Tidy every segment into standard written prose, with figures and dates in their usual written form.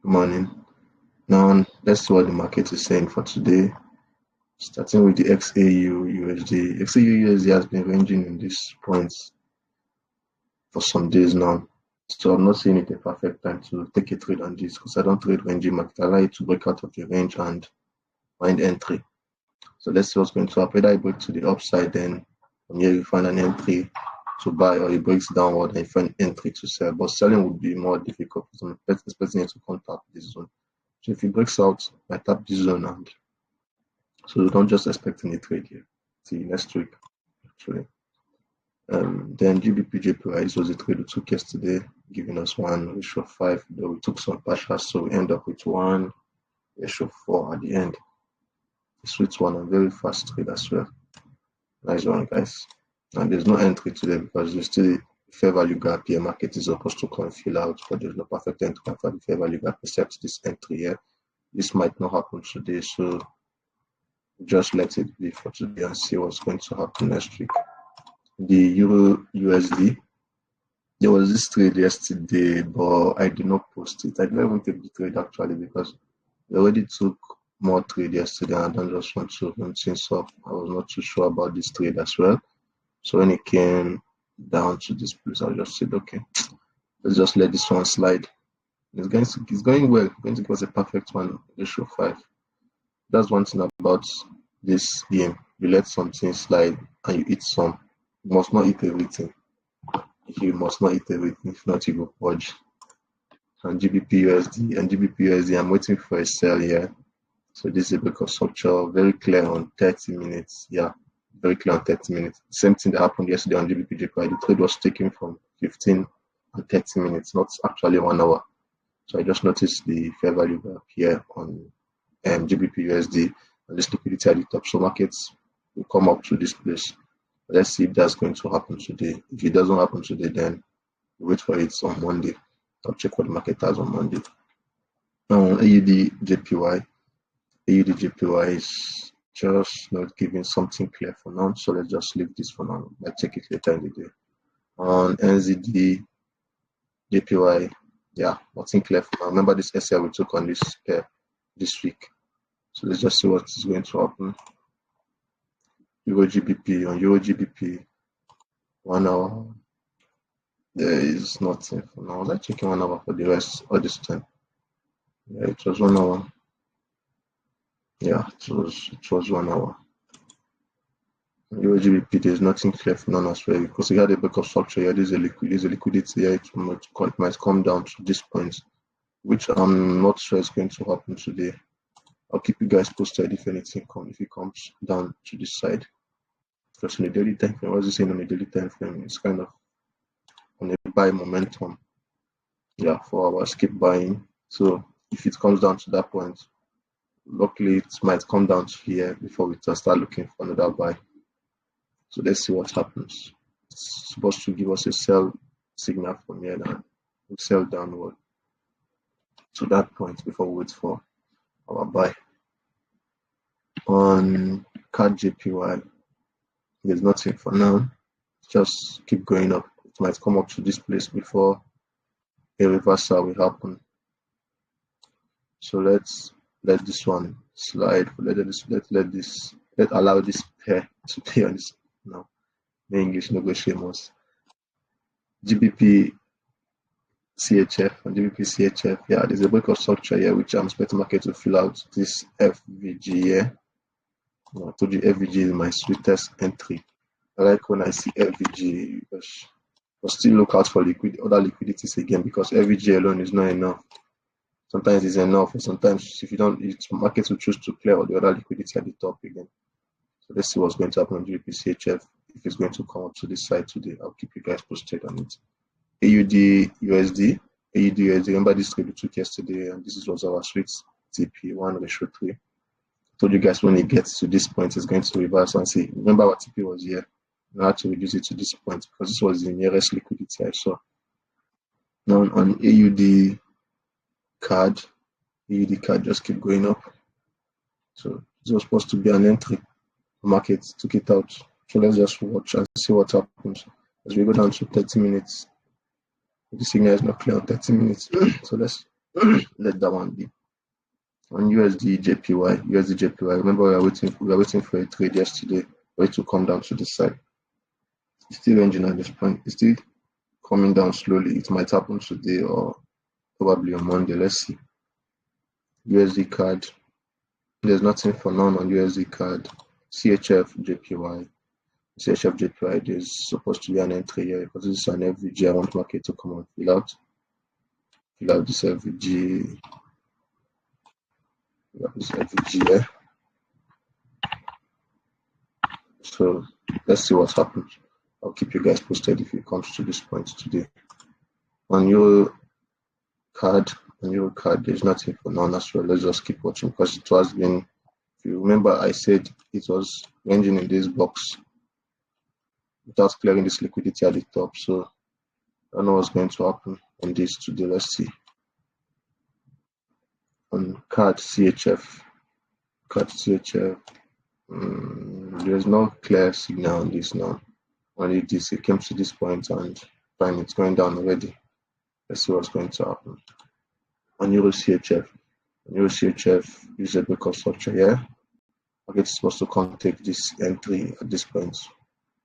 Good morning. Now, let's see what the market is saying for today. Starting with the XAU USD. XAU USD has been ranging in these points for some days now. So I'm not seeing it a perfect time to take a trade on this because I don't trade ranging market. I like to break out of the range and find entry. So let's see what's going to happen. Either I break to the upside, then from here you find an entry to buy, or it breaks downward and you find entry to sell. But selling would be more difficult because I'm expecting it to contact this zone. So if it breaks out, I tap this zone, and so don't just expect any trade here. See next week actually. Then GBP JPY, this was a trade we took yesterday, giving us 1:5, though we took some partials, so we end up with 1:4 at the end. A sweet one, a very fast trade as well. Nice one, guys. And there's no entry today because there's still fair value gap here. Market is supposed to come fill out, but there's no perfect entry for the fair value gap except this entry here. This might not happen today, so just let it be for today and see what's going to happen next week. The Euro USD, there was this trade yesterday, but I did not post it. I didn't even take the trade actually because we already took more trade yesterday and I don't just want to run things up. I was not too sure about this trade as well. So when it came down to this place, I just said, okay, let's just let this one slide. It's going well. It's going to give us a perfect 1:5. That's one thing about this game. You let something slide and you eat some. You must not eat everything. You must not eat everything. If not, you go purge. And GBP USD, I'm waiting for a sell here. So this is a break of structure, very clear on 30 minutes. Yeah, very clear on 30 minutes. Same thing that happened yesterday on GBP JPY. The trade was taken from 15 and 30 minutes, not actually 1 hour. So I just noticed the fair value gap here on GBP USD and this liquidity at the top. So markets will come up to this place. Let's see if that's going to happen today. If it doesn't happen today, then wait for it on Monday. I'll check what the market has on Monday. AUD JPY. AUD JPY is just not giving something clear for now. So let's just leave this for now. I'll check it later in the day. On NZD JPY, yeah, nothing clear for now. Remember this SL we took on this pair this week. So let's just see what is going to happen. Euro GBP, on Euro GBP, 1 hour. There is nothing for now. I was like checking 1 hour for the rest of this time. Yeah, it was 1 hour. Yeah, it was 1 hour. Euro GBP, there's nothing clear for now as well because we had a break of structure here. There's a liquidity here. It might come down to this point, which I'm not sure is going to happen today. I'll keep you guys posted if anything if it comes down to this side. Because on the daily time frame, what is it saying on the daily time frame? It's kind of on a buy momentum. Yeah, 4 hours, keep buying. So if it comes down to that point, luckily it might come down to here before we start looking for another buy. So let's see what happens. It's supposed to give us a sell signal from here, then we'll sell downward to that point before we wait for our buy. On CAD JPY, there's nothing for now. Just keep going up. It might come up to this place before a reversal will happen. So let's let this one slide. Let allow this pair to be on this now. The English negotiations. GBP CHF and GBP CHF. Yeah, there's a break of structure here which I'm expecting market to fill out. This FVG here. I told you FVG is my sweetest entry. I like when I see FVG because still look out for other liquidities again because FVG alone is not enough. Sometimes it's enough, and sometimes if you don't, markets will choose to clear all the other liquidity at the top again. So let's see what's going to happen on GBP CHF. If it's going to come up to this side today, I'll keep you guys posted on it. AUD USD. Remember this trade we took yesterday, and this was our sweet TP 1:3. I told you guys when it gets to this point, it's going to reverse and see. Remember what TP was here. I had to reduce it to this point because this was the nearest liquidity I saw. Now on AUD card just keep going up. So this was supposed to be an entry. The market took it out. So let's just watch and see what happens as we go down to 30 minutes. The signal is not clear on 30 minutes. So let's Let that one be. On USD JPY. Remember we were waiting for a trade yesterday for it to come down to this side. It's still ranging at this point. It's still coming down slowly. It might happen today or probably on Monday. Let's see. USD card. There's nothing for none on USD card. CHF JPY. CHF JPY. There's supposed to be an entry here because this is an FVG. I want market to come and fill out this FVG. This FVG here. So let's see what happens. I'll keep you guys posted if it comes to this point today. On your card, there's nothing for now as well. Let's just keep watching because it has been, if you remember, I said it was ranging in this box without clearing this liquidity at the top. So I don't know what's going to happen on this today. Let's see. On card CHF, there's no clear signal on this now. Only this, it came to this point and fine, it's going down already. Let's see what's going to happen. On Euro CHF, use a breakout structure here. Market is supposed to come take this entry at this point,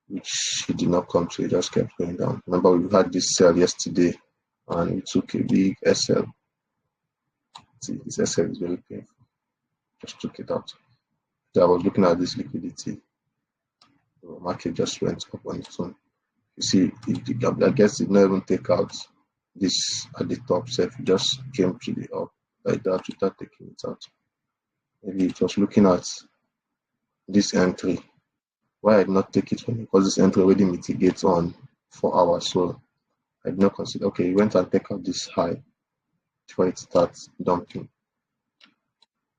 which it did not come to, it just kept going down. Remember, we had this sell yesterday and we took a big SL. See, this SL is very painful. Just took it out. So I was looking at this liquidity. The market just went up on its own. You see, I guess it did not even take out this at the top. So if it just came to the up like that without taking it out. Maybe it was looking at this entry. Why I did not take it? Because this entry already mitigates on 4 hours. So I did not consider, okay, you went and take out this high before it starts dumping.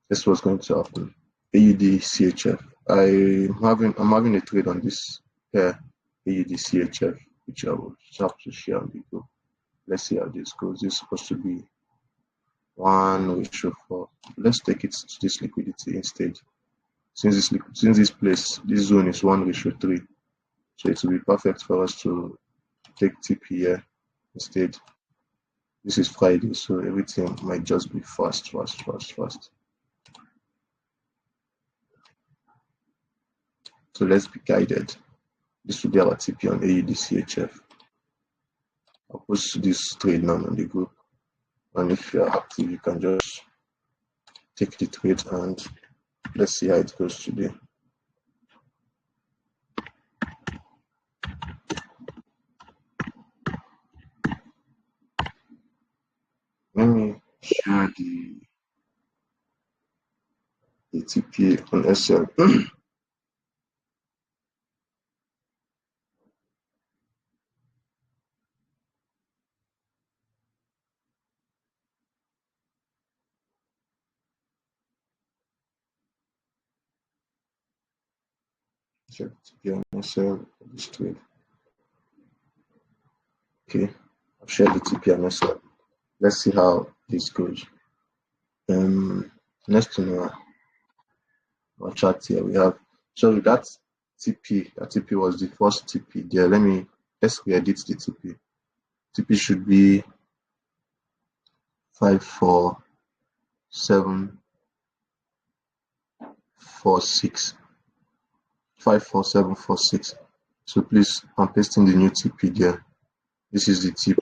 This was going to happen. AUD CHF. I'm having a trade on this pair AUD CHF, which I will have to share on the group. Let's see how this goes. This is supposed to be 1:4. Let's take it to this liquidity instead. Since this zone is 1:3, so it will be perfect for us to take TP here instead. This is Friday, so everything might just be fast. So let's be guided. This will be our TP on AUD CHF. I'll post this trade now on the group, and if you're active, you can just take the trade and let's see how it goes today. Let me share the TP on SL. Check TP on SL for this trade. Okay, I've shared the TP on SL. Let's see how this goes. Next to our chart here, we have, so that TP was the first TP there. Let's re-edit the TP. TP should be 54746. 54746. So please, I'm pasting the new TP there. This is the TP.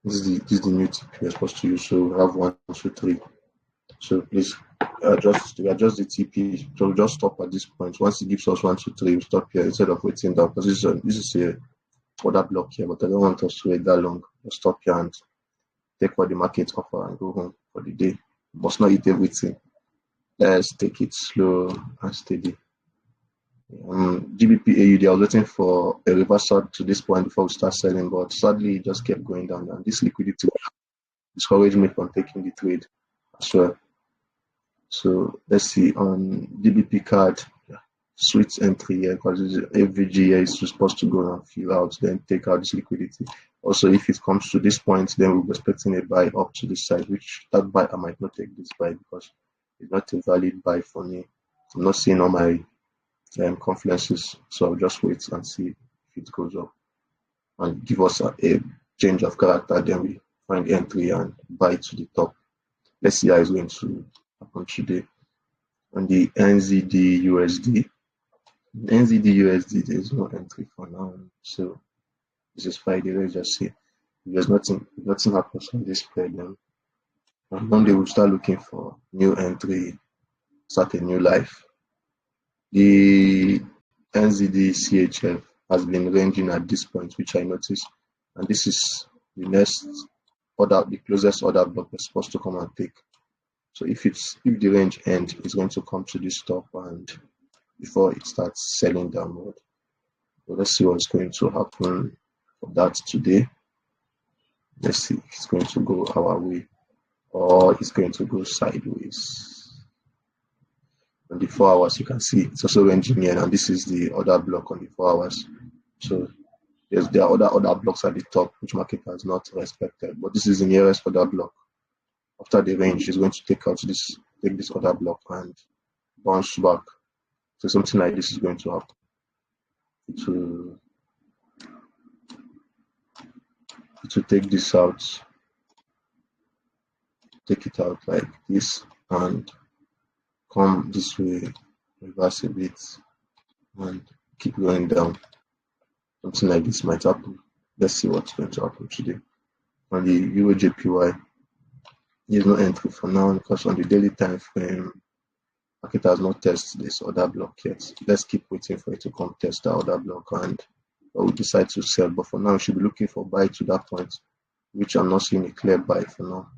This is the new TP we're supposed to use. So we have 1, 2, 3. So please adjust the TP. So we'll just stop at this point. Once it gives us 1, 2, 3, we stop here instead of waiting down, because this is a other block here, but I don't want us to wait that long. We'll stop here and take what the market offer and go home for the day. Must not eat everything. Let's take it slow and steady. GBP AUD, I was waiting for a reversal to this point before we start selling, but sadly it just kept going down, and this liquidity discouraged me from taking the trade as well. So let's see on GBP card, switch entry here, because FVG here is supposed to go and fill out, then take out this liquidity. Also, if it comes to this point, then we'll be expecting a buy up to this side, which that buy I might not take this buy because it's not a valid buy for me. I'm not seeing all my conferences. So I'll just wait and see if it goes up and give us a change of character. Then we find entry and buy to the top. Let's see how it's going to happen today. On the NZD USD, there's no entry for now. So this is Friday. Let's just see. If there's nothing happens on this spread, then on Monday we'll start looking for new entry, start a new life. The NZD CHF has been ranging at this point, which I noticed, and this is the closest order block we're supposed to come and take. So if the range ends, it's going to come to this top and before it starts selling downward. So let's see what's going to happen for that today. Let's see if it's going to go our way or it's going to go sideways. On the 4 hours, you can see it's also ranging here, and this is the order block on the 4 hours. So there are other blocks at the top which market has not respected, but this is the nearest order block. After the range, it's going to take this other block and bounce back. So something like this is going to happen. It will take this out, take it out like this, and come this way, reverse a bit, and keep going down. Something like this might happen. Let's see what's going to happen today. On the Euro JPY, there's no entry for now because on the daily time frame, market has not tested this other block yet. Let's keep waiting for it to come test the other block and we decide to sell. But for now, we should be looking for buy to that point, which I'm not seeing a clear buy for now.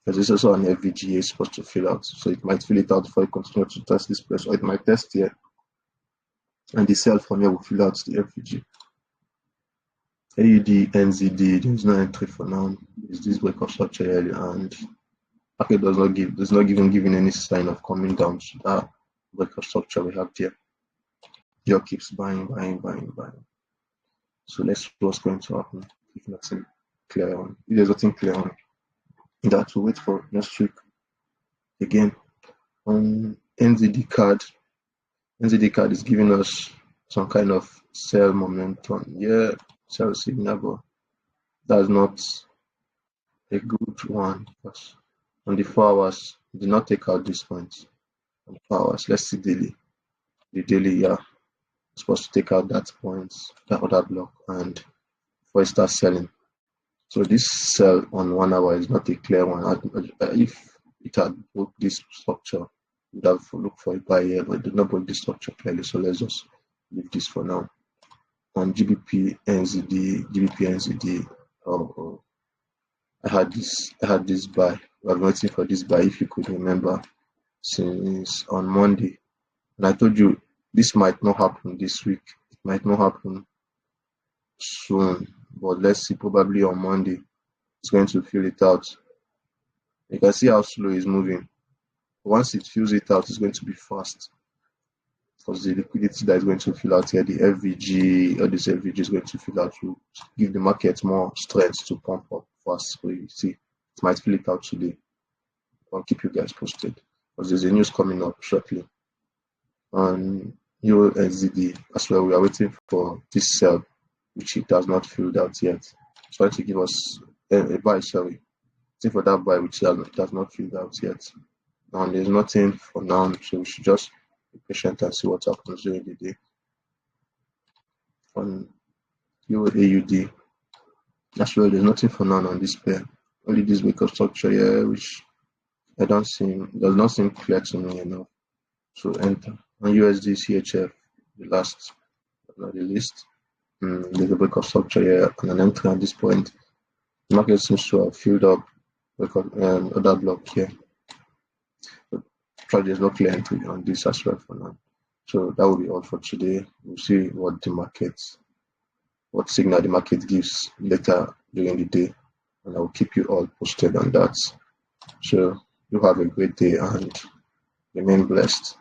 Because this is also an FVGA supposed to fill out, so it might fill it out before it continues to test this place, or it might test here, and the sell from here will fill out the FVG. AUD, NZD, there's no entry for now. It's this break of structure here, and market does not even giving any sign of coming down to that break of structure we have there. Just keeps buying. So let's see what's going to happen. If nothing clear on, if there's nothing clear on, that we'll wait for next week. Again, on NZD card is giving us some kind of sell momentum. Yeah, sell signal, but that's not a good one because on the 4 hours, do not take out this point. On 4 hours, let's see daily. The daily, yeah, supposed to take out that point, that other block, and before it starts selling. So this sell on 1 hour is not a clear one. If it had broke this structure, we would have looked for a buy here, but it did not break this structure clearly. So let's just leave this for now. On GBP NZD, I had this buy. We have been waiting for this buy, if you could remember, since on Monday. And I told you this might not happen this week. It might not happen soon, but let's see, probably on Monday it's going to fill it out. You can see how slow it's moving. Once it fills it out, it's going to be fast because the liquidity that is going to fill out here, the FVG or this FVG is going to fill out to give the market more strength to pump up fast. So you see, it might fill it out today. I'll keep you guys posted because there's a news coming up shortly on Euro NZD as well. We are waiting for this sell, which it has not filled out yet. It's trying to give us a buy, sorry. Waiting for that buy, which does not filled out yet. And there's nothing for now, so we should just be patient and see what happens during the day. On Euro AUD, as well, there's nothing for now on this pair. Only this break of structure here, which does not seem clear to me enough. So enter. On USD CHF, the last but not the least. There's a break of structure here and an entry at this point. The market seems to have filled up other block here. So there's no clear entry on this as well for now. So that will be all for today. We'll see what signal the market gives later during the day, and I will keep you all posted on that. So you have a great day and remain blessed.